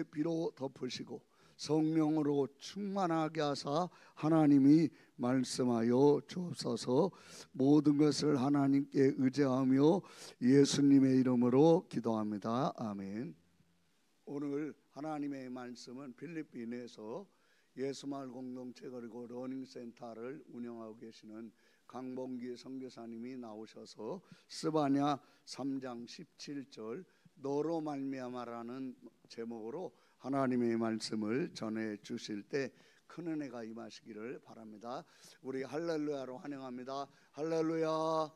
비로 덮으시고 성령으로 충만하게 하사 하나님이 말씀하여 주옵소서. 모든 것을 하나님께 의지하며 예수님의 이름으로 기도합니다. 아멘. 오늘 하나님의 말씀은 필리핀에서 예수마을 공동체 그리고 러닝센터를 운영하고 계시는 강봉기 선교사님이 나오셔서 스바냐 3장 17절 너로 말미암아라는 제목으로 하나님의 말씀을 전해 주실 때 큰 은혜가 임하시기를 바랍니다. 우리 할렐루야로 환영합니다. 할렐루야.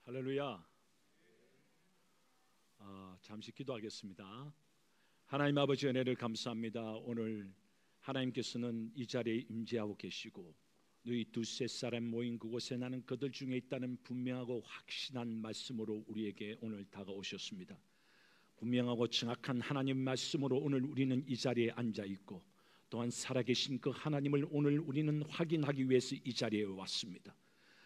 할렐루야. 잠시 기도하겠습니다. 하나님 아버지 은혜를 감사합니다. 오늘 하나님께서는 이 자리에 임재하고 계시고 너희 두세 사람 모인 그곳에 나는 그들 중에 있다는 분명하고 확신한 말씀으로 우리에게 오늘 다가오셨습니다. 분명하고 정확한 하나님 말씀으로 오늘 우리는 이 자리에 앉아 있고 또한 살아계신 그 하나님을 오늘 우리는 확인하기 위해서 이 자리에 왔습니다.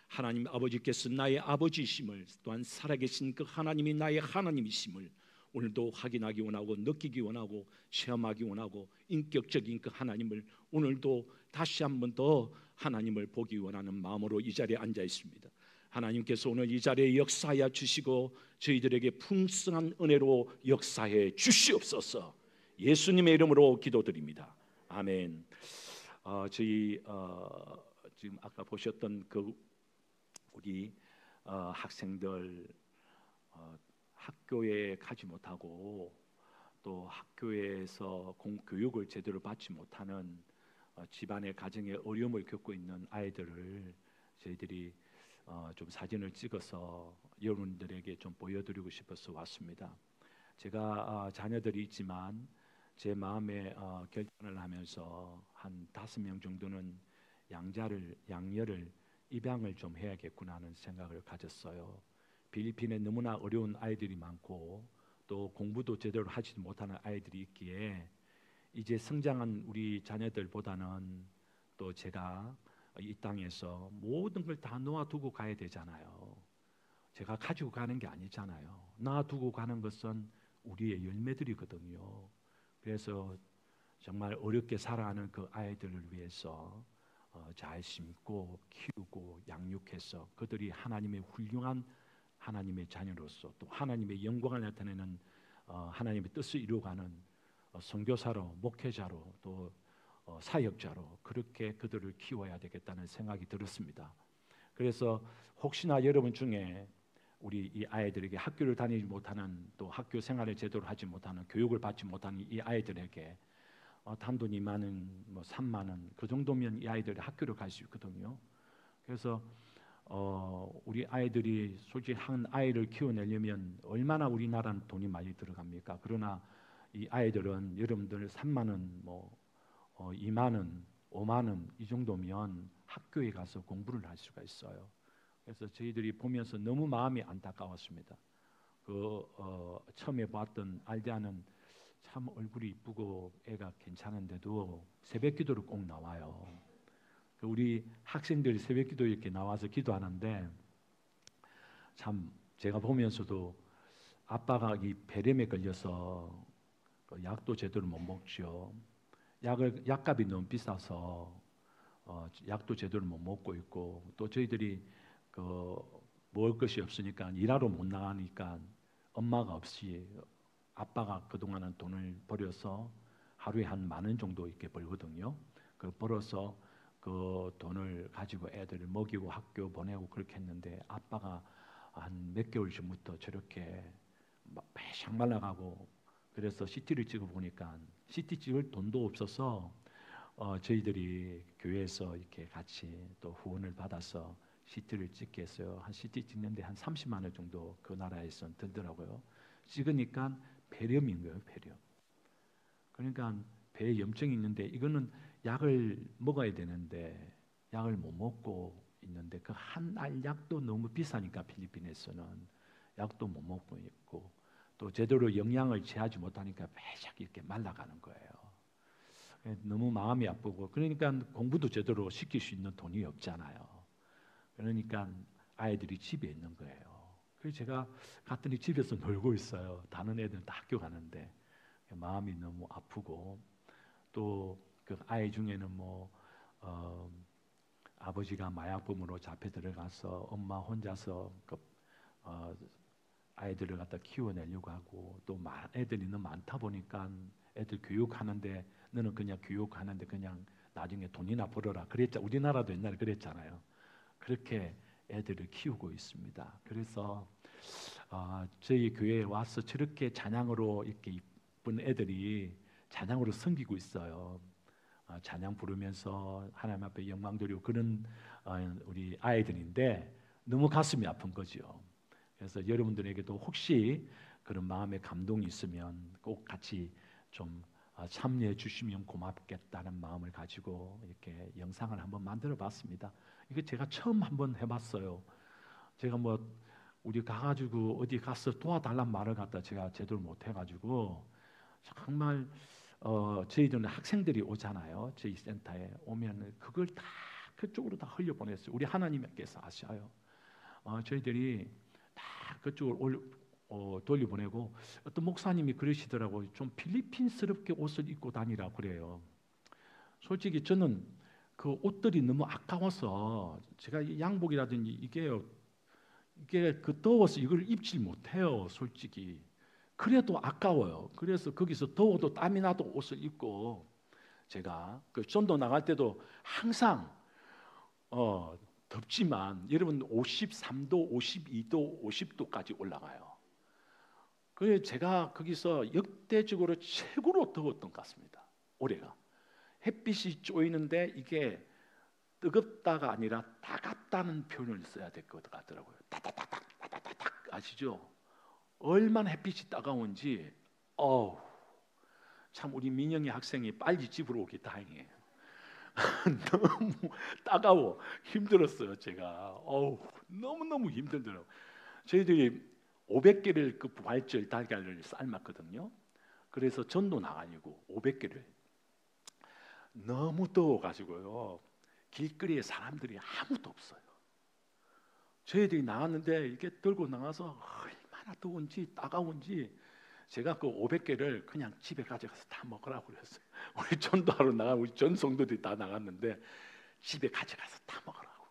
하나님 아버지께서 나의 아버지이심을 또한 살아계신 그 하나님이 나의 하나님이심을 오늘도 확인하기 원하고 느끼기 원하고 체험하기 원하고 인격적인 그 하나님을 오늘도 다시 한 번 더 하나님을 보기 원하는 마음으로 이 자리에 앉아 있습니다. 하나님께서 오늘 이 자리에 역사하여 주시고 저희들에게 풍성한 은혜로 역사해 주시옵소서. 예수님의 이름으로 기도드립니다. 아멘. 저희 지금 아까 보셨던 그 우리 학생들 학교에 가지 못하고 또 학교에서 교육을 제대로 받지 못하는 집안의 가정에 어려움을 겪고 있는 아이들을 저희들이 좀 사진을 찍어서 여러분들에게 좀 보여드리고 싶어서 왔습니다. 제가 자녀들이 있지만 제 마음에 결단을 하면서 한 5명 정도는 양녀를 입양을 좀 해야겠구나 하는 생각을 가졌어요. 필리핀에 너무나 어려운 아이들이 많고 또 공부도 제대로 하지 못하는 아이들이 있기에 이제 성장한 우리 자녀들보다는 또 제가 이 땅에서 모든 걸 다 놓아두고 가야 되잖아요. 제가 가지고 가는 게 아니잖아요. 놔두고 가는 것은 우리의 열매들이거든요. 그래서 정말 어렵게 살아가는 그 아이들을 위해서 잘 심고 키우고 양육해서 그들이 하나님의 훌륭한 하나님의 자녀로서 또 하나님의 영광을 나타내는 하나님의 뜻을 이루어가는 선교사로 목회자로 또 사역자로 그렇게 그들을 키워야 되겠다는 생각이 들었습니다. 그래서 혹시나 여러분 중에 우리 이 아이들에게 학교를 다니지 못하는 또 학교 생활을 제대로 하지 못하는 교육을 받지 못하는 이 아이들에게 단돈 2만 원, 뭐 3만 원 그 정도면 이 아이들이 학교를 갈 수 있거든요. 그래서 우리 아이들이 솔직히 한 아이를 키워내려면 얼마나 우리나라는 돈이 많이 들어갑니까? 그러나 이 아이들은 여러분들 3만 원 뭐 2만 원, 5만 원 이 정도면 학교에 가서 공부를 할 수가 있어요. 그래서 저희들이 보면서 너무 마음이 안타까웠습니다. 처음에 봤던 알디아는 참 얼굴이 이쁘고 애가 괜찮은데도 새벽기도를 꼭 나와요. 우리 학생들이 새벽기도 이렇게 나와서 기도하는데 참 제가 보면서도 아빠가 이 폐렴에 걸려서 약도 제대로 못 먹죠. 약값이 너무 비싸서 약도 제대로 못 먹고 있고, 또 저희들이 먹을 것이 없으니까 일하러 못 나가니까 엄마가 없이 아빠가 그동안은 돈을 벌여서 하루에 한 10,000원 정도 이렇게 벌거든요. 그 벌어서 그 돈을 가지고 애들을 먹이고 학교 보내고 그렇게 했는데 아빠가 한 몇 개월 전부터 저렇게 막 배상 말라가고, 그래서 CT를 찍어 보니까 CT 찍을 돈도 없어서 저희들이 교회에서 이렇게 같이 또 후원을 받아서 CT를 찍게 했어요. 한 CT 찍는데 한 30만 원 정도 그 나라에서 들더라고요. 찍으니까 폐렴인 거예요, 폐렴. 그러니까 배에 염증이 있는데 이거는 약을 먹어야 되는데 약을 못 먹고 있는데 그 한 알 약도 너무 비싸니까 필리핀에서는 약도 못 먹고 있고, 또 제대로 영양을 취하지 못하니까 배작 이렇게 말라가는 거예요. 너무 마음이 아프고, 그러니까 공부도 제대로 시킬 수 있는 돈이 없잖아요. 그러니까 아이들이 집에 있는 거예요. 그래서 제가 갔더니 집에서 놀고 있어요. 다른 애들은 다 학교 가는데 마음이 너무 아프고, 또 그 아이 중에는 아버지가 마약범으로 잡혀 들어가서 엄마 혼자서 아이들을 갖다 키워내려고 하고, 또 애들이 너무 많다 보니까 애들 교육하는데 너는 그냥 교육하는데 그냥 나중에 돈이나 벌어라 그랬자. 우리나라도 옛날에 그랬잖아요. 그렇게 애들을 키우고 있습니다. 그래서 저희 교회에 와서 저렇게 찬양으로 이렇게 이쁜 애들이 찬양으로 섬기고 있어요. 찬양 부르면서 하나님 앞에 영광 드리고 그런 우리 아이들인데 너무 가슴이 아픈 거죠. 그래서 여러분들에게도 혹시 그런 마음의 감동이 있으면 꼭 같이 좀 참여해 주시면 고맙겠다는 마음을 가지고 이렇게 영상을 한번 만들어 봤습니다. 이거 제가 처음 한번 해봤어요. 제가 우리 가가지고 어디 가서 도와달란 말을 갖다 제가 제대로 못 해가지고 정말 저희들은 학생들이 오잖아요. 저희 센터에 오면 그걸 다 그쪽으로 다 흘려보냈어요. 우리 하나님께서 아셔요. 저희들이 다 그쪽으로 돌려보내고, 어떤 목사님이 그러시더라고요. 좀 필리핀스럽게 옷을 입고 다니라 그래요. 솔직히 저는 그 옷들이 너무 아까워서 제가 양복이라든지 이게 그 더워서 이걸 입질 못해요. 솔직히 그래도 아까워요. 그래서 거기서 더워도 땀이 나도 옷을 입고, 제가 그 전도 나갈 때도 항상 덥지만 여러분 53도, 52도, 50도까지 올라가요. 그래서 제가 거기서 역대적으로 최고로 더웠던 것 같습니다. 올해가 햇빛이 쪼이는데 이게 뜨겁다가 아니라 따갑다는 표현을 써야 될 것 같더라고요. 따다다닥 아시죠? 얼마나 햇빛이 따가운지. 참 우리 민영이 학생이 빨리 집으로 오기 다행이에요. 너무 따가워 힘들었어요. 제가 너무너무 힘들더라고요. 저희들이 500개를 그 부활절 달걀을 삶았거든요. 그래서 전도 나가려고 500개를, 너무 더워가지고요 길거리에 사람들이 아무도 없어요. 저희들이 나왔는데 이렇게 들고 나가서 얼마나 더운지 따가운지 제가 그 500개를 그냥 집에 가져가서 다 먹으라고 그랬어요. 우리 전도하러 나간 우리 전 성도들이 다 나갔는데 집에 가져가서 다 먹으라고.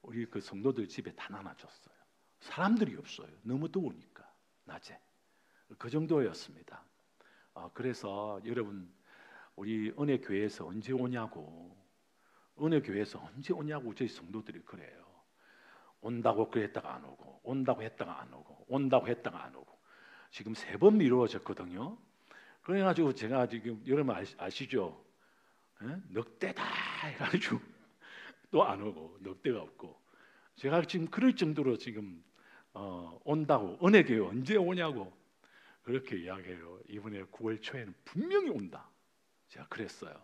우리 그 성도들 집에 다 나눠줬어요. 사람들이 없어요. 너무 더우니까 낮에. 그 정도였습니다. 그래서 여러분 우리 은혜교회에서 언제 오냐고, 은혜교회에서 언제 오냐고 저희 성도들이 그래요. 온다고 그랬다가 안 오고, 온다고 했다가 안 오고, 온다고 했다가 안 오고. 지금 3번 미루어졌거든요. 그래가지고 제가 지금 여러분 아시죠? 넉대다 해가지고 또 안 오고, 넉대가 없고. 제가 지금 그럴 정도로 지금 온다고, 은혜교회 언제 오냐고 그렇게 이야기해요. 이번에 9월 초에는 분명히 온다. 제가 그랬어요.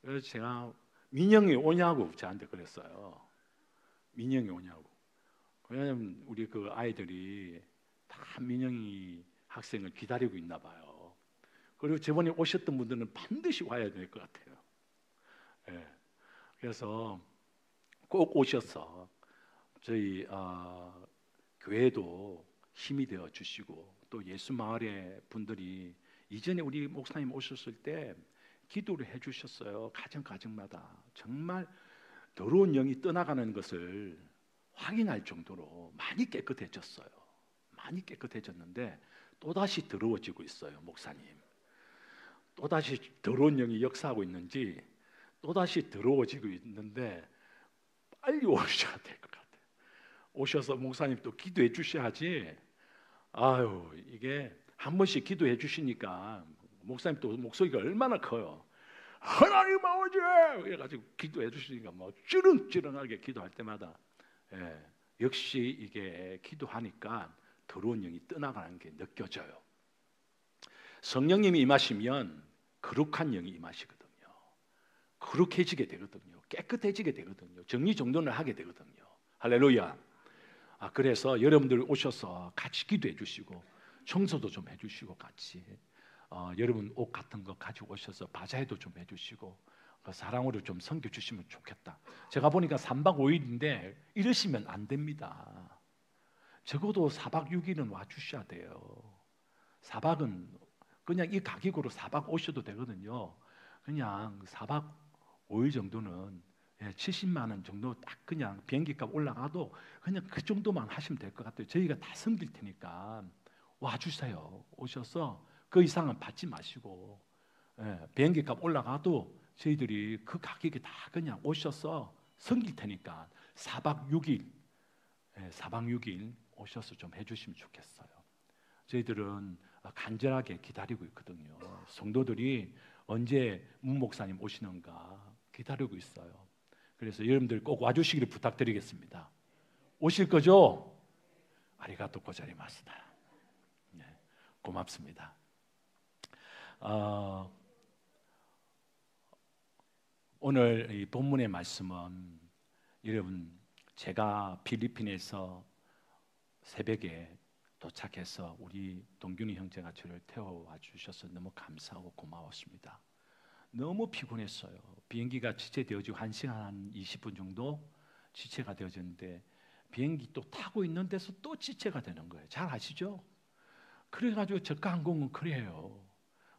그래서 제가 민영이 오냐고 저한테 그랬어요. 민영이 오냐고. 왜냐면 우리 그 아이들이 다 민영이 학생을 기다리고 있나 봐요. 그리고 저번에 오셨던 분들은 반드시 와야 될 것 같아요. 예. 그래서 꼭 오셔서 저희 교회도 힘이 되어 주시고, 또 예수마을의 분들이 이전에 우리 목사님 오셨을 때 기도를 해주셨어요. 가정마다 정말 더러운 영이 떠나가는 것을 확인할 정도로 많이 깨끗해졌어요. 많이 깨끗해졌는데 또다시 더러워지고 있어요. 목사님, 또다시 더러운 영이 역사하고 있는지 또다시 더러워지고 있는데 빨리 오셔야 될 것 같아요. 오셔서 목사님 또 기도해 주셔야지. 아유, 이게 한 번씩 기도해 주시니까 목사님 또 목소리가 얼마나 커요. 하나님 아버지 이래가지고 기도해 주시니까 뭐 찌릉찌릉하게 기도할 때마다 역시 이게 기도하니까 더러운 영이 떠나가는 게 느껴져요. 성령님이 임하시면 거룩한 영이 임하시거든요. 거룩해지게 되거든요. 깨끗해지게 되거든요. 정리정돈을 하게 되거든요. 할렐루야. 그래서 여러분들 오셔서 같이 기도해 주시고 청소도 좀 해주시고 같이 여러분 옷 같은 거 가지고 오셔서 바자회도 좀 해주시고 사랑으로 좀 섬겨주시면 좋겠다. 제가 보니까 3박 5일인데 이러시면 안 됩니다. 적어도 4박 6일은 와주셔야 돼요. 4박은 그냥 이 가격으로 4박 오셔도 되거든요. 그냥 4박 5일 정도는 70만 원 정도 딱 그냥 비행기값 올라가도 그냥 그 정도만 하시면 될 것 같아요. 저희가 다 섬길 테니까 와주세요. 오셔서 그 이상은 받지 마시고 비행기값 올라가도 저희들이 그 가격에 다 그냥 오셔서 섬길 테니까 4박 6일 4박 6일 오셔서 좀 해주시면 좋겠어요. 저희들은 간절하게 기다리고 있거든요. 성도들이 언제 문 목사님 오시는가 기다리고 있어요. 그래서 여러분들 꼭 와주시기를 부탁드리겠습니다. 오실 거죠? 아리가또 고자리마스다. 네, 고맙습니다. 오늘 이 본문의 말씀은 여러분 제가 필리핀에서 새벽에 도착해서 우리 동균이 형제가 저를 태워와 주셔서 너무 감사하고 고마웠습니다. 너무 피곤했어요. 비행기가 지체되어지고 1시간 한 20분 정도 지체가 되어졌는데 비행기 또 타고 있는 데서 또 지체가 되는 거예요. 잘 아시죠? 그래가지고 저가 항공은 그래요.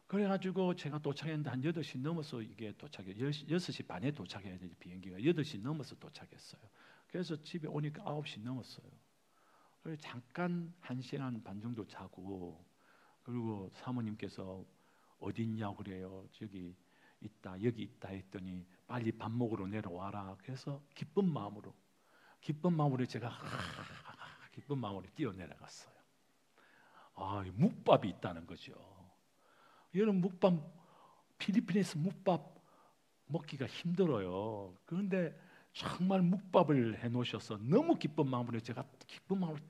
그래가지고 제가 도착했는데 한 8시 넘어서 이게 도착해요. 6시 반에 도착해야 될 비행기가 8시 넘어서 도착했어요. 그래서 집에 오니까 9시 넘었어요. 그래서 잠깐 1시간 반 정도 자고, 그리고 사모님께서 어디 있냐고 그래요. 저기 있다, 여기 있다 했더니 빨리 밥 먹으러 내려와라. 그래서 기쁜 마음으로 제가 기쁜 마음으로 뛰어내려갔어요. 묵밥이 있다는 거죠. 여러분 묵밥, 필리핀에서 묵밥 먹기가 힘들어요. 그런데 정말 묵밥을 해놓으셔서 너무 기쁜 마음으로 제가 기쁜 마음으로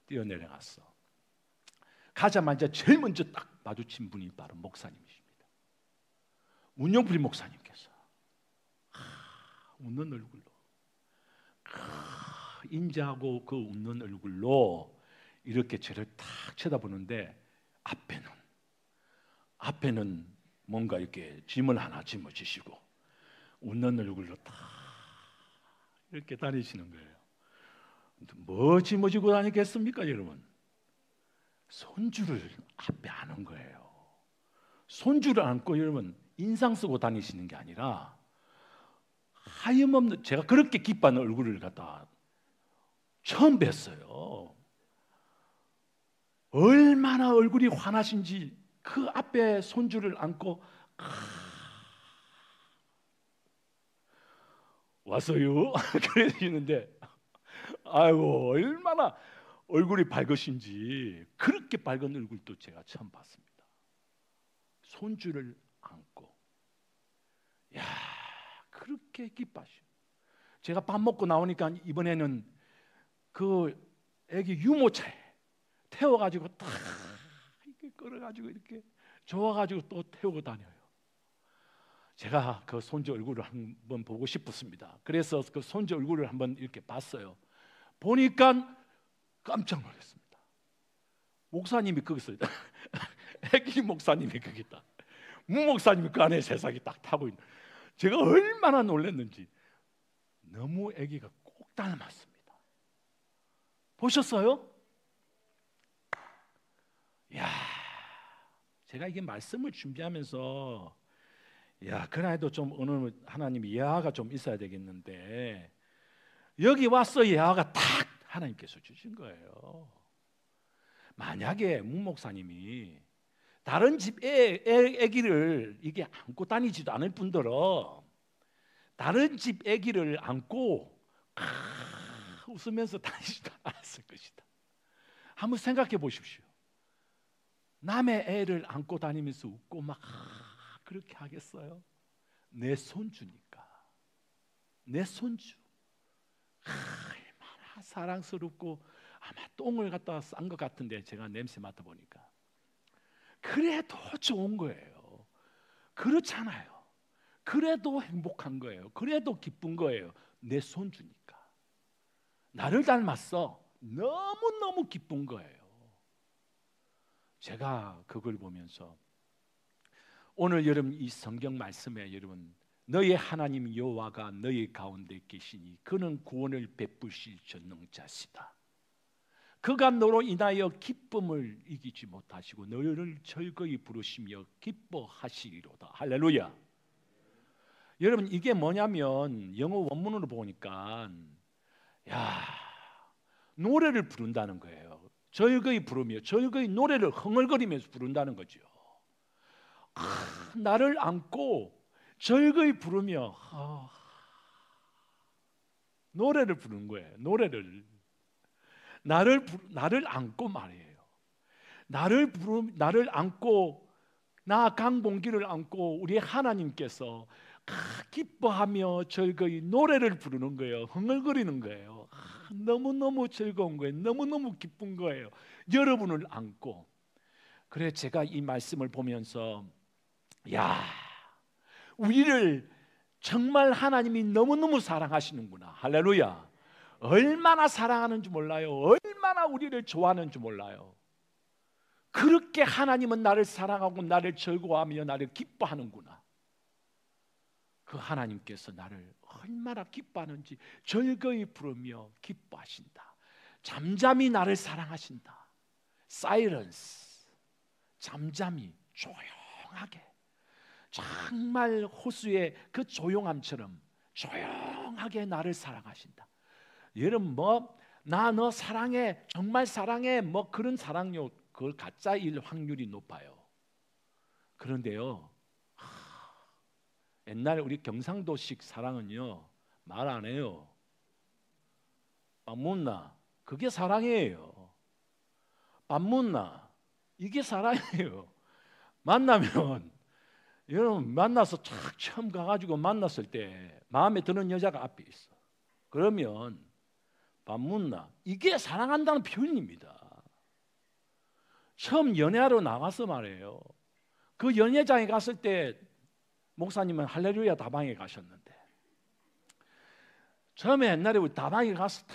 뛰어내려갔어. 가자마자 제일 먼저 딱 마주친 분이 바로 목사님이십니다. 문영필 목사님께서 웃는 얼굴로 인자하고 그 웃는 얼굴로 이렇게 저를 탁 쳐다보는데 앞에는 뭔가 이렇게 짐을 하나 짊어지시고 웃는 얼굴로 딱 이렇게 다니시는 거예요. 뭐 짊어지고 다니겠습니까, 여러분? 손주를 앞에 안은 거예요. 손주를 안고 여러분 인상 쓰고 다니시는 게 아니라 하염없는, 제가 그렇게 기뻐하는 얼굴을 갖다 처음 뵀어요. 얼마나 얼굴이 환하신지 그 앞에 손주를 안고 왔어요. 그러시는데 아이고 얼마나 얼굴이 밝으신지, 그렇게 밝은 얼굴도 제가 처음 봤습니다. 손주를 안고 그렇게 기뻐하시고, 제가 밥 먹고 나오니까 이번에는 그 애기 유모차에 태워가지고 탁 이렇게 끌어가지고 이렇게 좋아가지고 또 태우고 다녀요. 제가 그 손주 얼굴을 한번 보고 싶었습니다. 그래서 그 손주 얼굴을 한번 이렇게 봤어요. 보니까 깜짝 놀랐습니다. 목사님이 거기서 있다. 애기 목사님이 거기 있다. 무 목사님이 그 안에 세상에 딱 타고 있는. 제가 얼마나 놀랐는지. 너무 애기가 꼭 닮았습니다. 보셨어요? 야, 제가 이게 말씀을 준비하면서 그래도 좀 오늘 하나님이 예화가 좀 있어야 되겠는데 여기 와서 예화가 딱 하나님께서 주신 거예요. 만약에 문 목사님이 다른 집 애기를 이게 안고 다니지도 않을 뿐더러 다른 집 애기를 안고 웃으면서 다니지도 않았을 것이다. 한번 생각해 보십시오. 남의 애를 안고 다니면서 웃고 막 그렇게 하겠어요? 내 손주니까. 내 손주. 얼마나 사랑스럽고 아마 똥을 갖다가 싼 것 같은데 제가 냄새 맡아보니까 그래도 좋은 거예요. 그렇잖아요. 그래도 행복한 거예요. 그래도 기쁜 거예요. 내 손주니까. 나를 닮았어. 너무너무 기쁜 거예요. 제가 그걸 보면서 오늘 여러분 이 성경 말씀에 여러분 너희 하나님 여호와가 너희 가운데 계시니 그는 구원을 베푸실 전능자시다. 그가 너로 인하여 기쁨을 이기지 못하시고 너희를 즐거이 부르시며 기뻐하시리로다. 할렐루야. 여러분 이게 뭐냐면 영어 원문으로 보니까 노래를 부른다는 거예요. 즐거이 부르며 즐거이 노래를 흥얼거리면서 부른다는 거죠. 나를 안고 즐거이 부르며 노래를 부르는 거예요. 노래를 나를 안고 말이에요. 나를 안고 나 강봉기를 안고 우리 하나님께서 기뻐하며 즐거이 노래를 부르는 거예요. 흥얼거리는 거예요. 너무너무 즐거운 거예요. 너무너무 기쁜 거예요. 여러분을 안고. 그래 제가 이 말씀을 보면서 우리를 정말 하나님이 너무너무 사랑하시는구나. 할렐루야. 얼마나 사랑하는지 몰라요. 얼마나 우리를 좋아하는지 몰라요. 그렇게 하나님은 나를 사랑하고 나를 즐거워하며 나를 기뻐하는구나. 그 하나님께서 나를 얼마나 기뻐하는지 즐거이 부르며 기뻐하신다. 잠잠히 나를 사랑하신다. 사이런스. 잠잠히 조용하게. 정말 호수의 그 조용함처럼 조용하게 나를 사랑하신다. 여러분 나 너 사랑해 정말 사랑해 그런 사랑요 그걸 가짜일 확률이 높아요. 그런데요 옛날 우리 경상도식 사랑은요 말 안 해요. 밥 묻나 그게 사랑이에요. 밥 묻나 이게 사랑이에요. 만나면 여러분 만나서 착 처음 가가지고 만났을 때 마음에 드는 여자가 앞에 있어. 그러면 밥 묻나 이게 사랑한다는 표현입니다. 처음 연애하러 나가서 말이에요. 그 연애장에 갔을 때 목사님은 할렐루야 다방에 가셨는데 처음에 옛날에 우리 다방에 가서 다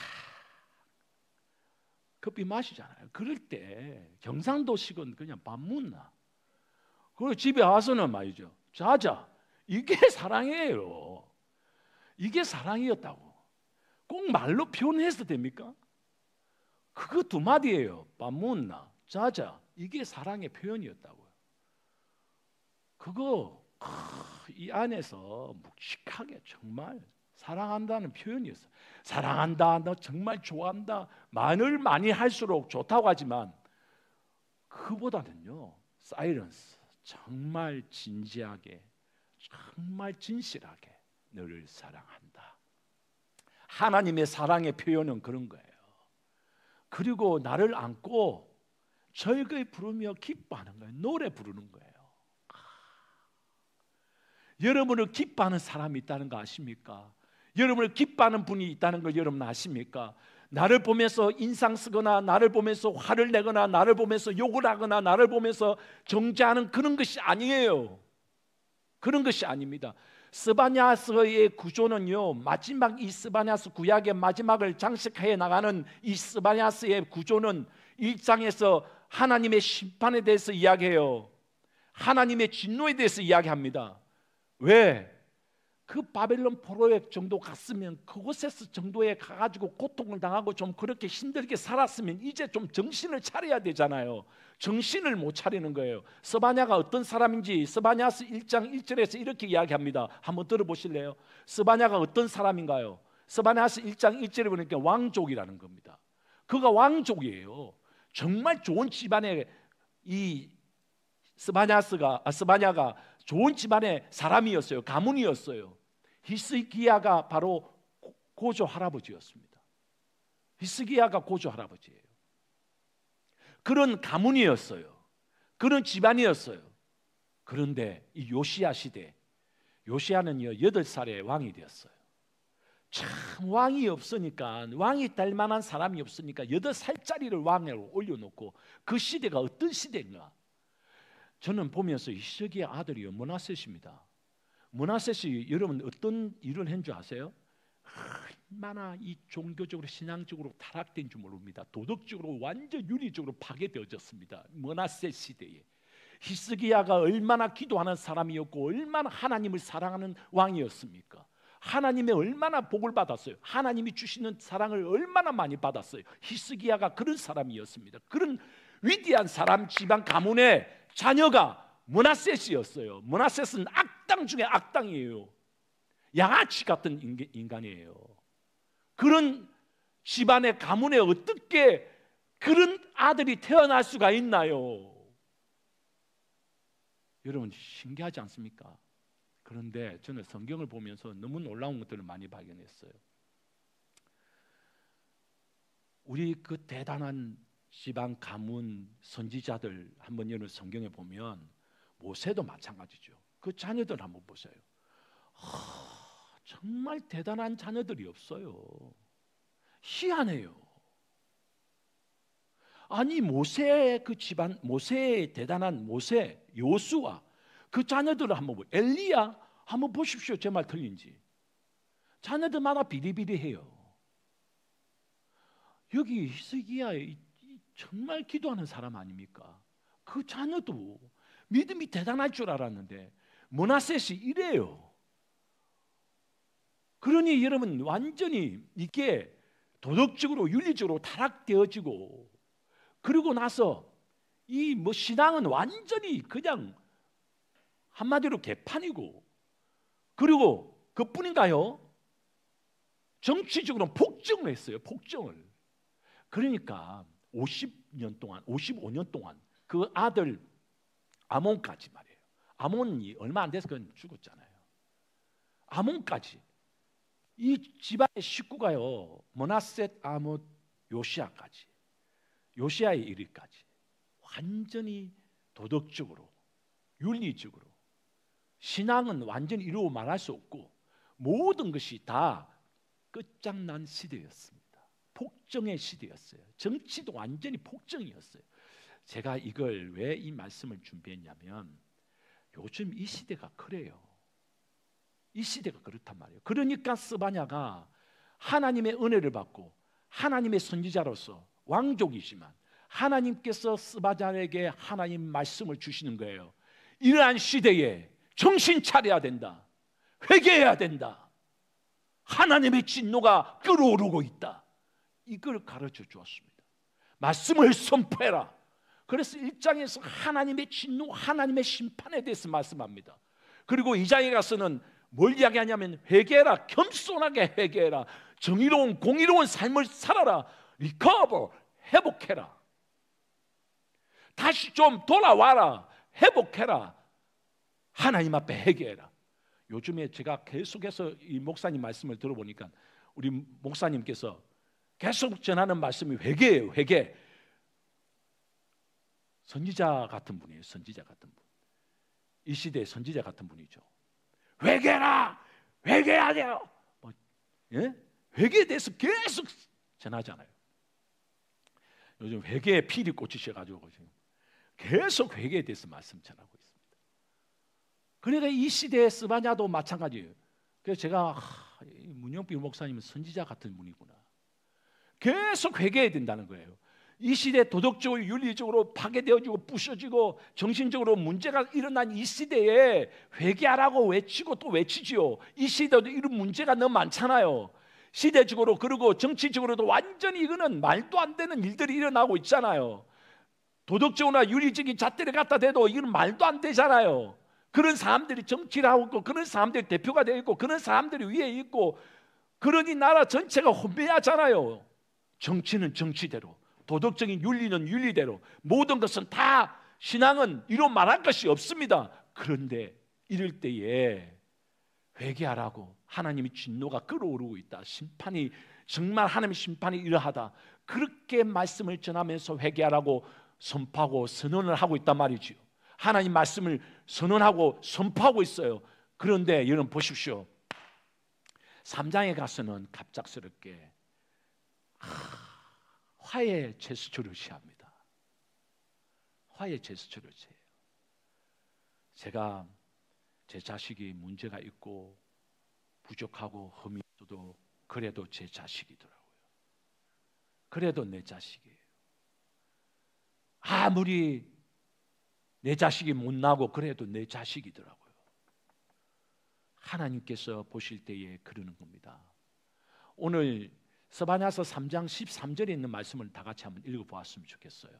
커피 마시잖아요. 그럴 때 경상도식은 그냥 밥 묻나 그리고 집에 와서는 말이죠. 자자. 이게 사랑이에요. 이게 사랑이었다고. 꼭 말로 표현해서 됩니까? 그거 두 마디예요. 밥 묻나 자자. 이게 사랑의 표현이었다고요. 그거 이 안에서 묵직하게 정말 사랑한다는 표현이었어요. 사랑한다. 너 정말 좋아한다. 말을 많이 할수록 좋다고 하지만 그보다는요. 사이런스. 정말 진지하게 정말 진실하게 너를 사랑한다. 하나님의 사랑의 표현은 그런 거예요. 그리고 나를 안고 즐거이 부르며 기뻐하는 거예요. 노래 부르는 거예요. 여러분을 기뻐하는 사람이 있다는 거 아십니까? 여러분을 기뻐하는 분이 있다는 걸 여러분 아십니까? 나를 보면서 인상 쓰거나 나를 보면서 화를 내거나 나를 보면서 욕을 하거나 나를 보면서 정죄하는 그런 것이 아니에요. 그런 것이 아닙니다. 스바냐스의 구조는요, 마지막 이 스바냐스 구약의 마지막을 장식해 나가는 이 스바냐스의 구조는 1장에서 하나님의 심판에 대해서 이야기해요. 하나님의 진노에 대해서 이야기합니다. 왜? 그 바벨론 포로의 정도 갔으면 그곳에서 정도에 가가지고 고통을 당하고 좀 그렇게 힘들게 살았으면 이제 좀 정신을 차려야 되잖아요. 정신을 못 차리는 거예요. 스바냐가 어떤 사람인지 스바냐스 1장 1절에서 이렇게 이야기합니다. 한번 들어보실래요? 스바냐가 어떤 사람인가요? 스바냐스 1장 1절에 보니까 왕족이라는 겁니다. 그가 왕족이에요. 정말 좋은 집안의 이 스바냐가 좋은 집안의 사람이었어요. 가문이었어요. 히스기야가 바로 고조 할아버지였습니다. 히스기야가 고조 할아버지예요. 그런 가문이었어요. 그런 집안이었어요. 그런데 이 요시야 시대, 요시야는요 8살에 왕이 되었어요. 참 왕이 없으니까, 왕이 될 만한 사람이 없으니까 8살짜리를 왕으로 올려놓고, 그 시대가 어떤 시대인가? 저는 보면서 히스기야 아들이요 므낫셋입니다. 므낫셋이 여러분 어떤 일을 한 줄 아세요? 얼마나 이 종교적으로 신앙적으로 타락된 줄 모릅니다. 도덕적으로 완전 윤리적으로 파괴되어졌습니다. 므낫셋 시대에 히스기야가 얼마나 기도하는 사람이었고 얼마나 하나님을 사랑하는 왕이었습니까? 하나님의 얼마나 복을 받았어요. 하나님이 주시는 사랑을 얼마나 많이 받았어요. 히스기야가 그런 사람이었습니다. 그런 위대한 사람 집안 가문의 자녀가 므낫셋이었어요. 므낫셋은 악당 중에 악당이에요. 양아치 같은 인간이에요. 그런 집안의 가문에 어떻게 그런 아들이 태어날 수가 있나요? 여러분 신기하지 않습니까? 그런데 저는 성경을 보면서 너무 놀라운 것들을 많이 발견했어요. 우리 그 대단한 지방 가문 선지자들 한번 여러분 성경에 보면 모세도 마찬가지죠. 그 자녀들 한번 보세요. 정말 대단한 자녀들이 없어요. 희한해요. 아니 모세의 그 집안, 모세의 대단한 모세, 요수아 그 자녀들을 한번 보세요. 엘리야 한번 보십시오. 제 말 틀린지. 자녀들마다 비리비리해요. 여기 히스기야 정말 기도하는 사람 아닙니까? 그 자녀도 믿음이 대단할 줄 알았는데 므낫셋이 이래요. 그러니 여러분 완전히 이게 도덕적으로 윤리적으로 타락되어지고, 그리고 나서 이 뭐 신앙은 완전히 그냥 한마디로 개판이고, 그리고 그뿐인가요? 정치적으로 폭정을 했어요. 폭정을. 그러니까 50년 동안 55년 동안 그 아들 아몬까지 말이에요. 아몬이 얼마 안 돼서 그건 죽었잖아요. 아몬까지 이 집안의 식구가요 므낫셋, 아몬, 요시야까지, 요시야의 이르기까지 완전히 도덕적으로 윤리적으로 신앙은 완전히 이루어 말할 수 없고 모든 것이 다 끝장난 시대였습니다. 폭정의 시대였어요. 정치도 완전히 폭정이었어요. 제가 이걸 왜 이 말씀을 준비했냐면 요즘 이 시대가 그래요. 이 시대가 그렇단 말이에요. 그러니까 스바냐가 하나님의 은혜를 받고 하나님의 선지자로서 왕족이지만 하나님께서 스바냐에게 하나님 말씀을 주시는 거예요. 이러한 시대에 정신 차려야 된다. 회개해야 된다. 하나님의 진노가 끓어오르고 있다. 이걸 가르쳐 주었습니다. 말씀을 선포해라. 그래서 1장에서 하나님의 진노, 하나님의 심판에 대해서 말씀합니다. 그리고 2장에 가서는 뭘 이야기하냐면 회개해라. 겸손하게 회개해라. 정의로운 공의로운 삶을 살아라. 리커버, 회복해라. 다시 좀 돌아와라. 회복해라. 하나님 앞에 회개해라. 요즘에 제가 계속해서 이 목사님 말씀을 들어보니까 우리 목사님께서 계속 전하는 말씀이 회개예요. 회개. 선지자 같은 분이에요. 선지자 같은 분. 이 시대의 선지자 같은 분이죠. 회개라. 회개해야 돼요. 예? 회개에 대해서 계속 전하잖아요. 요즘 회개에 필이 꽂히셔가지고 지금 계속 회개에 대해서 말씀 전하고 있습니다. 그러니까 이 시대의 스바냐도 마찬가지예요. 그래서 제가 문영필 목사님은 선지자 같은 분이구나. 계속 회개해야 된다는 거예요. 이 시대 도덕적으로 윤리적으로 파괴되어지고 부셔지고 정신적으로 문제가 일어난 이 시대에 회개하라고 외치고 또 외치지요. 이 시대도 이런 문제가 너무 많잖아요. 시대적으로 그리고 정치적으로도 완전히 이거는 말도 안 되는 일들이 일어나고 있잖아요. 도덕적으로나 윤리적인 잣대를 갖다 대도 이건 말도 안 되잖아요. 그런 사람들이 정치를 하고 있고 그런 사람들이 대표가 되어 있고 그런 사람들이 위에 있고 그러니 나라 전체가 혼미하잖아요. 정치는 정치대로, 도덕적인 윤리는 윤리대로, 모든 것은 다 신앙은 이로 말할 것이 없습니다. 그런데 이럴 때에 회개하라고 하나님의 진노가 끓어오르고 있다. 심판이 정말 하나님의 심판이 이러하다. 그렇게 말씀을 전하면서 회개하라고 선포하고 선언을 하고 있단 말이지요. 하나님 말씀을 선언하고 선포하고 있어요. 그런데 여러분 보십시오. 3장에 가서는 갑작스럽게 화해 제스처를 취합니다. 화해 제스처를 취해요. 제가 제 자식이 문제가 있고 부족하고 흠이 있어도 그래도 제 자식이더라고요. 그래도 내 자식이에요. 아무리 내 자식이 못나고 그래도 내 자식이더라고요. 하나님께서 보실 때에 그러는 겁니다. 오늘 스바냐서 3장 13절에 있는 말씀을 다 같이 한번 읽어보았으면 좋겠어요.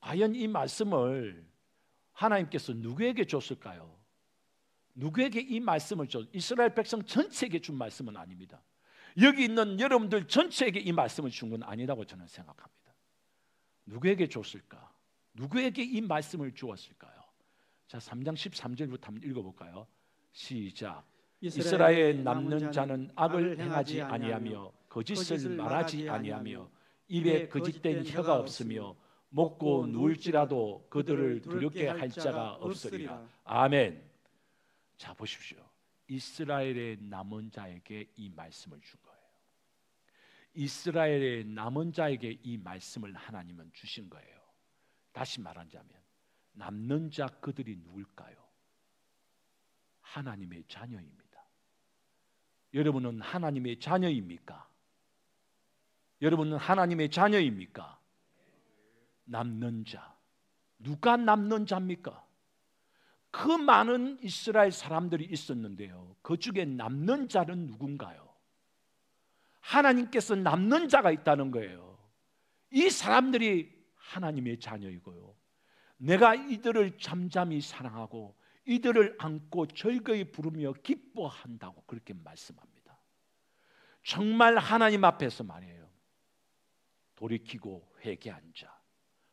과연 이 말씀을 하나님께서 누구에게 줬을까요? 누구에게 이 말씀을 줬? 이스라엘 백성 전체에게 준 말씀은 아닙니다. 여기 있는 여러분들 전체에게 이 말씀을 준 건 아니라고 저는 생각합니다. 누구에게 줬을까? 누구에게 이 말씀을 주었을까요? 자, 3장 13절부터 한번 읽어볼까요? 시작. 이스라엘 남는 자는 악을 행하지 아니하며 거짓을 말하지 아니하며 입에 거짓된 혀가 없으며 먹고 누울지라도 그들을 두렵게 할 자가 없으리라. 아멘. 자, 보십시오. 이스라엘의 남은 자에게 이 말씀을 준 거예요. 이스라엘의 남은 자에게 이 말씀을 하나님은 주신 거예요. 다시 말하자면 남는 자 그들이 누굴까요? 하나님의 자녀입니다. 여러분은 하나님의 자녀입니까? 여러분은 하나님의 자녀입니까? 남는 자. 누가 남는 자입니까? 그 많은 이스라엘 사람들이 있었는데요. 그 중에 남는 자는 누군가요? 하나님께서 남는 자가 있다는 거예요. 이 사람들이 하나님의 자녀이고요. 내가 이들을 잠잠히 사랑하고 이들을 안고 즐거이 부르며 기뻐한다고 그렇게 말씀합니다. 정말 하나님 앞에서 말이에요. 돌이키고 회개한 자,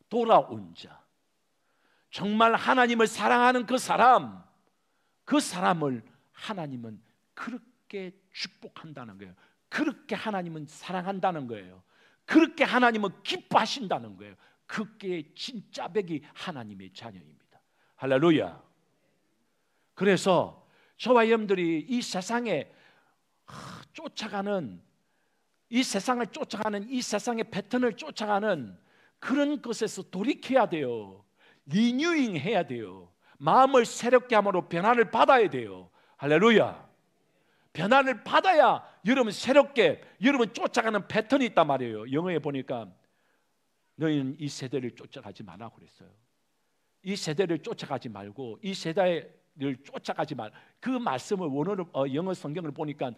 돌아온 자, 정말 하나님을 사랑하는 그 사람을 하나님은 그렇게 축복한다는 거예요. 그렇게 하나님은 사랑한다는 거예요. 그렇게 하나님은 기뻐하신다는 거예요. 그게 진짜 백이 하나님의 자녀입니다. 할렐루야. 그래서 저와 여러분들이 이 세상에 쫓아가는 이 세상을 쫓아가는 이 세상의 패턴을 쫓아가는 그런 것에서 돌이켜야 돼요. 리뉴잉 해야 돼요. 마음을 새롭게 함으로 변화를 받아야 돼요. 할렐루야. 변화를 받아야 여러분 새롭게 여러분 쫓아가는 패턴이 있단 말이에요. 영어에 보니까 너희는 이 세대를 쫓아가지 말라고 그랬어요. 이 세대를 쫓아가지 말고 이 세대를 쫓아가지 말. 그 말씀을 원어로 영어 성경을 보니까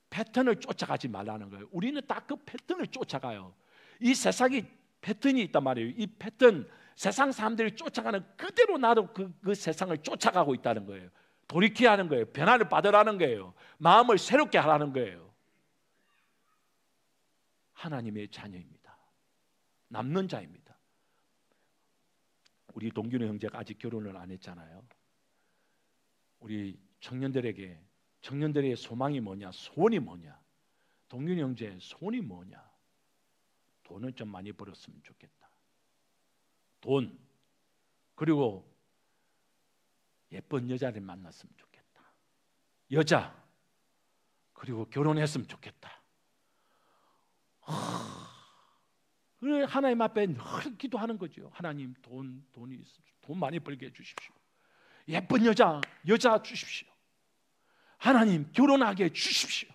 패턴을 쫓아가지 말라는 거예요. 우리는 딱 그 패턴을 쫓아가요. 이 세상이 패턴이 있단 말이에요. 이 패턴 세상 사람들이 쫓아가는 그대로 나도 그 세상을 쫓아가고 있다는 거예요. 돌이켜야 하는 거예요. 변화를 받으라는 거예요. 마음을 새롭게 하라는 거예요. 하나님의 자녀입니다. 남는 자입니다. 우리 동균의 형제가 아직 결혼을 안 했잖아요. 우리 청년들의 소망이 뭐냐? 소원이 뭐냐? 동균이 형제 소원이 뭐냐? 돈을 좀 많이 벌었으면 좋겠다. 돈, 그리고 예쁜 여자를 만났으면 좋겠다. 여자, 그리고 결혼했으면 좋겠다. 그래 하나님 앞에 늘 기도하는 거죠. 하나님 돈 많이 벌게 해주십시오. 예쁜 여자 주십시오. 하나님 결혼하게 해주십시오.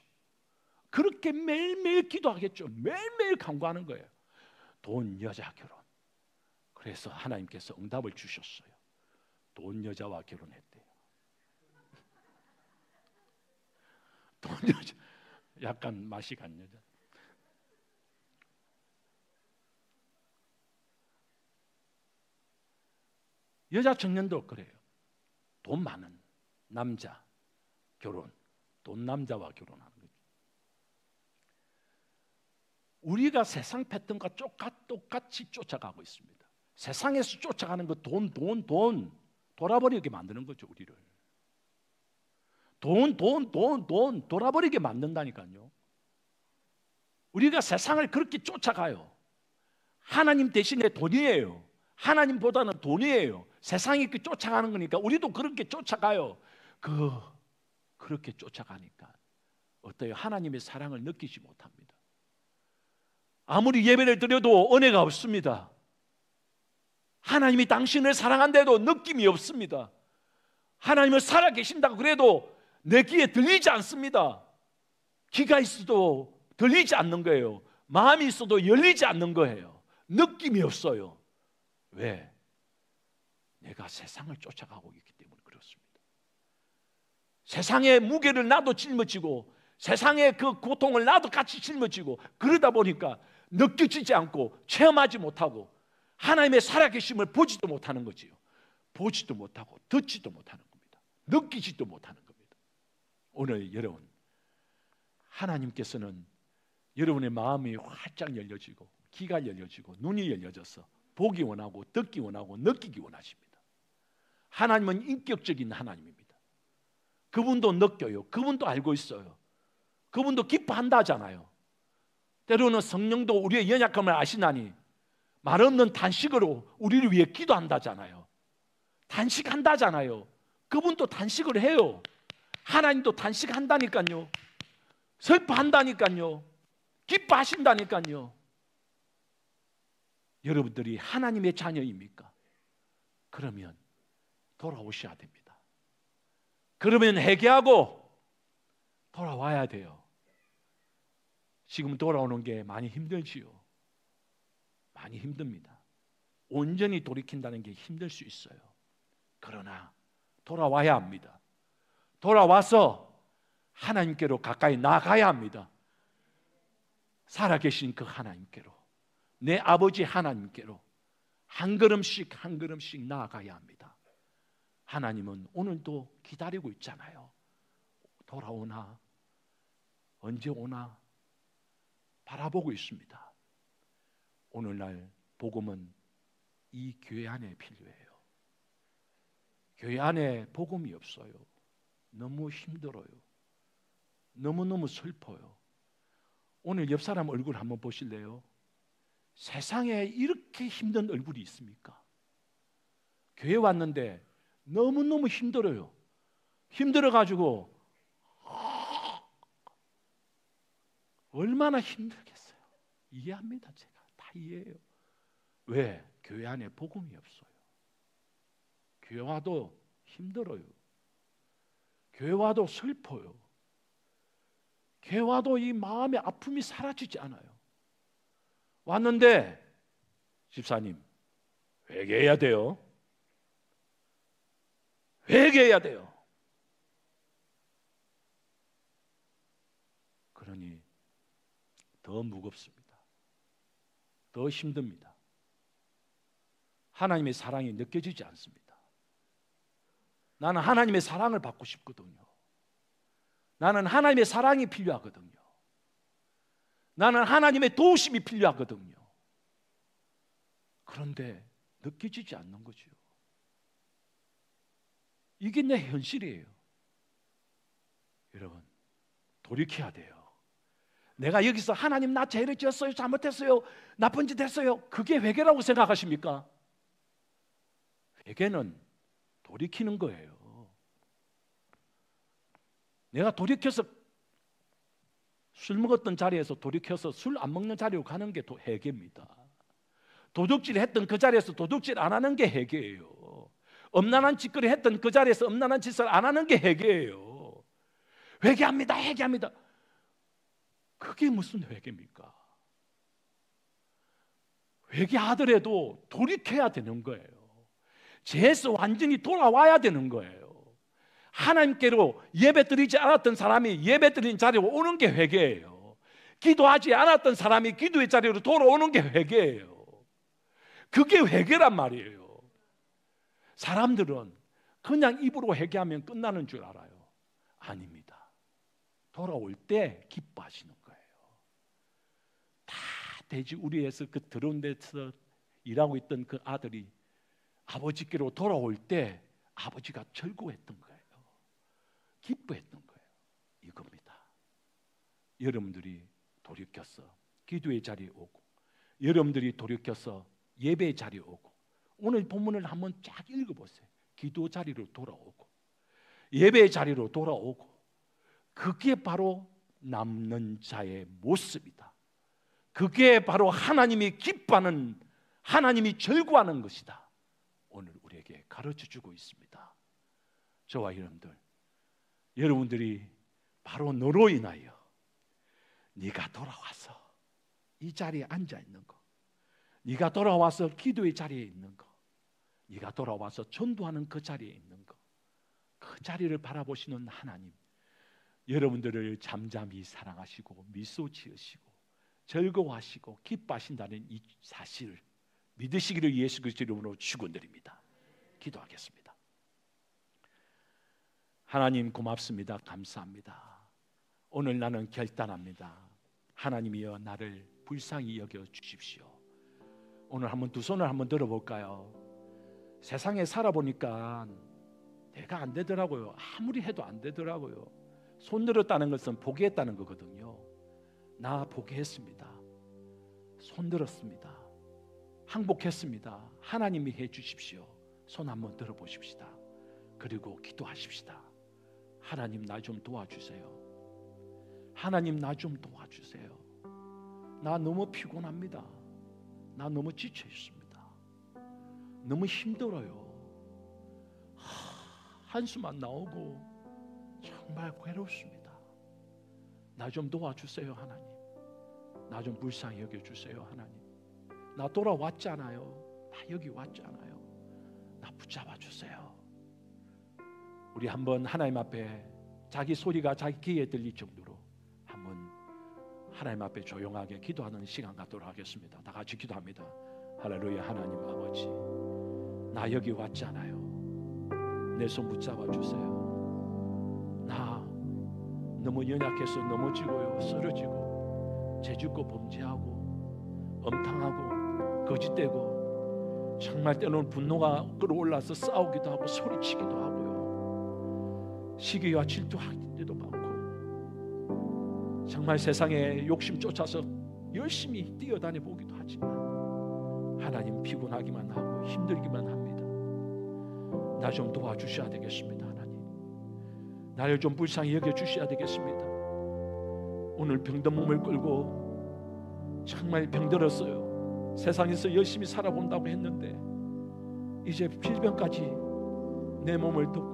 그렇게 매일매일 기도하겠죠. 매일매일 간구하는 거예요. 돈, 여자, 결혼. 그래서 하나님께서 응답을 주셨어요. 돈 여자와 결혼했대요. 돈 여자, 약간 맛이 간 여자. 여자 청년도 그래요. 돈 많은 남자 결혼, 돈 남자와 결혼하는 거죠. 우리가 세상 패턴과 똑같이 쫓아가고 있습니다. 세상에서 쫓아가는 거 돈 돌아버리게 만드는 거죠. 우리를 돈 돌아버리게 만든다니까요. 우리가 세상을 그렇게 쫓아가요. 하나님 대신에 돈이에요. 하나님보다는 돈이에요. 세상이 그 쫓아가는 거니까 우리도 그렇게 쫓아가요. 그렇게 쫓아가니까 어때요? 하나님의 사랑을 느끼지 못합니다. 아무리 예배를 드려도 은혜가 없습니다. 하나님이 당신을 사랑한데도 느낌이 없습니다. 하나님을 살아계신다고 그래도 내 귀에 들리지 않습니다. 귀가 있어도 들리지 않는 거예요. 마음이 있어도 열리지 않는 거예요. 느낌이 없어요. 왜? 내가 세상을 쫓아가고 있기 때문에 그렇습니다. 세상의 무게를 나도 짊어지고 세상의 그 고통을 나도 같이 짊어지고 그러다 보니까 느껴지지 않고 체험하지 못하고 하나님의 살아계심을 보지도 못하는 거지요. 보지도 못하고 듣지도 못하는 겁니다. 느끼지도 못하는 겁니다. 오늘 여러분, 하나님께서는 여러분의 마음이 활짝 열려지고 귀가 열려지고 눈이 열려져서 보기 원하고 듣기 원하고 느끼기 원하십니다. 하나님은 인격적인 하나님입니다. 그분도 느껴요. 그분도 알고 있어요. 그분도 기뻐한다잖아요. 때로는 성령도 우리의 연약함을 아시나니 말 없는 단식으로 우리를 위해 기도한다잖아요. 단식한다잖아요. 그분도 단식을 해요. 하나님도 단식한다니까요. 슬퍼한다니까요. 기뻐하신다니까요. 여러분들이 하나님의 자녀입니까? 그러면 돌아오셔야 됩니다. 그러면 회개하고 돌아와야 돼요. 지금 돌아오는 게 많이 힘들지요. 많이 힘듭니다. 온전히 돌이킨다는 게 힘들 수 있어요. 그러나 돌아와야 합니다. 돌아와서 하나님께로 가까이 나가야 합니다. 살아계신 그 하나님께로, 내 아버지 하나님께로 한 걸음씩 한 걸음씩 나아가야 합니다. 하나님은 오늘도 기다리고 있잖아요. 돌아오나? 언제 오나? 바라보고 있습니다. 오늘날 복음은 이 교회 안에 필요해요. 교회 안에 복음이 없어요. 너무 힘들어요. 너무너무 슬퍼요. 오늘 옆 사람 얼굴 한번 보실래요? 세상에 이렇게 힘든 얼굴이 있습니까? 교회 왔는데 너무너무 힘들어요. 힘들어가지고 얼마나 힘들겠어요. 이해합니다. 제가 다 이해해요. 왜? 교회 안에 복음이 없어요. 교회 와도 힘들어요. 교회 와도 슬퍼요. 교회 와도 이 마음의 아픔이 사라지지 않아요. 왔는데 집사님 회개해야 돼요. 회개해야 돼요. 그러니 더 무겁습니다. 더 힘듭니다. 하나님의 사랑이 느껴지지 않습니다. 나는 하나님의 사랑을 받고 싶거든요. 나는 하나님의 사랑이 필요하거든요. 나는 하나님의 도우심이 필요하거든요. 그런데 느껴지지 않는 거죠. 이게 내 현실이에요. 여러분, 돌이켜야 돼요. 내가 여기서 하나님 나 죄를 지었어요, 잘못했어요, 나쁜 짓 했어요, 그게 회개라고 생각하십니까? 회개는 돌이키는 거예요. 내가 돌이켜서 술 먹었던 자리에서 돌이켜서 술 안 먹는 자리로 가는 게 회개입니다. 도둑질 했던 그 자리에서 도둑질 안 하는 게 회개예요. 엄란한 짓거리 했던 그 자리에서 엄란한 짓을 안 하는 게 회개예요. 회개합니다. 회개합니다. 그게 무슨 회개입니까? 회개하더라도 돌이켜야 되는 거예요. 죄에서 완전히 돌아와야 되는 거예요. 하나님께로 예배드리지 않았던 사람이 예배드린 자리로 오는 게 회개예요. 기도하지 않았던 사람이 기도의 자리로 돌아오는 게 회개예요. 그게 회개란 말이에요. 사람들은 그냥 입으로 회개하면 끝나는 줄 알아요. 아닙니다. 돌아올 때 기뻐하시는 거예요. 다 돼지 우리에서 그 더러운 데서 일하고 있던 그 아들이 아버지께로 돌아올 때 아버지가 즐거워했던 거예요. 기뻐했던 거예요. 이겁니다. 여러분들이 돌이켜서 기도의 자리에 오고, 여러분들이 돌이켜서 예배의 자리에 오고, 오늘 본문을 한번 쫙 읽어보세요. 기도 자리로 돌아오고 예배의 자리로 돌아오고, 그게 바로 남는 자의 모습이다. 그게 바로 하나님이 기뻐하는, 하나님이 즐거워하는 것이다. 오늘 우리에게 가르쳐주고 있습니다. 저와 여러분들이 바로 너로 인하여 네가 돌아와서 이 자리에 앉아 있는 거, 네가 돌아와서 기도의 자리에 있는 거, 네가 돌아와서 전도하는 그 자리에 있는 거, 그 자리를 바라보시는 하나님, 여러분들을 잠잠히 사랑하시고 미소 지으시고 즐거워하시고 기뻐하신다는 이 사실을 믿으시기를 예수 그리스도 이름으로 축원드립니다. 기도하겠습니다. 하나님 고맙습니다. 감사합니다. 오늘 나는 결단합니다. 하나님이여 나를 불쌍히 여겨 주십시오. 오늘 한번 두 손을 한번 들어볼까요? 세상에 살아보니까 내가 안 되더라고요. 아무리 해도 안 되더라고요. 손 들었다는 것은 포기했다는 거거든요. 나 포기했습니다. 손 들었습니다. 항복했습니다. 하나님이 해 주십시오. 손 한번 들어보십시다. 그리고 기도하십시다. 하나님 나 좀 도와주세요. 하나님 나 좀 도와주세요. 나 너무 피곤합니다. 나 너무 지쳐 있습니다. 너무 힘들어요. 한숨만 나오고 정말 괴롭습니다. 나 좀 도와주세요. 하나님 나 좀 불쌍히 여겨주세요. 하나님 나 돌아왔잖아요. 나 여기 왔잖아요. 나 붙잡아 주세요. 우리 한번 하나님 앞에 자기 소리가 자기 귀에 들릴 정도로 한번 하나님 앞에 조용하게 기도하는 시간 갖도록 하겠습니다. 다 같이 기도합니다. 할렐루야. 하나님 아버지, 나 여기 왔잖아요. 내 손 붙잡아 주세요. 나 너무 연약해서 넘어지고요, 쓰러지고 죄짓고 범죄하고 엄탕하고 거짓되고 정말 때로는 분노가 끌어올라서 싸우기도 하고 소리치기도 하고요, 시기와 질투할 때도 많고 정말 세상에 욕심 쫓아서 열심히 뛰어다녀 보기도 하지만 하나님 피곤하기만 하고 힘들기만 합니다. 나 좀 도와주셔야 되겠습니다. 하나님 나를 좀 불쌍히 여겨주셔야 되겠습니다. 오늘 병든 몸을 끌고 정말 병들었어요. 세상에서 열심히 살아본다고 했는데 이제 필병까지 내 몸을 덮고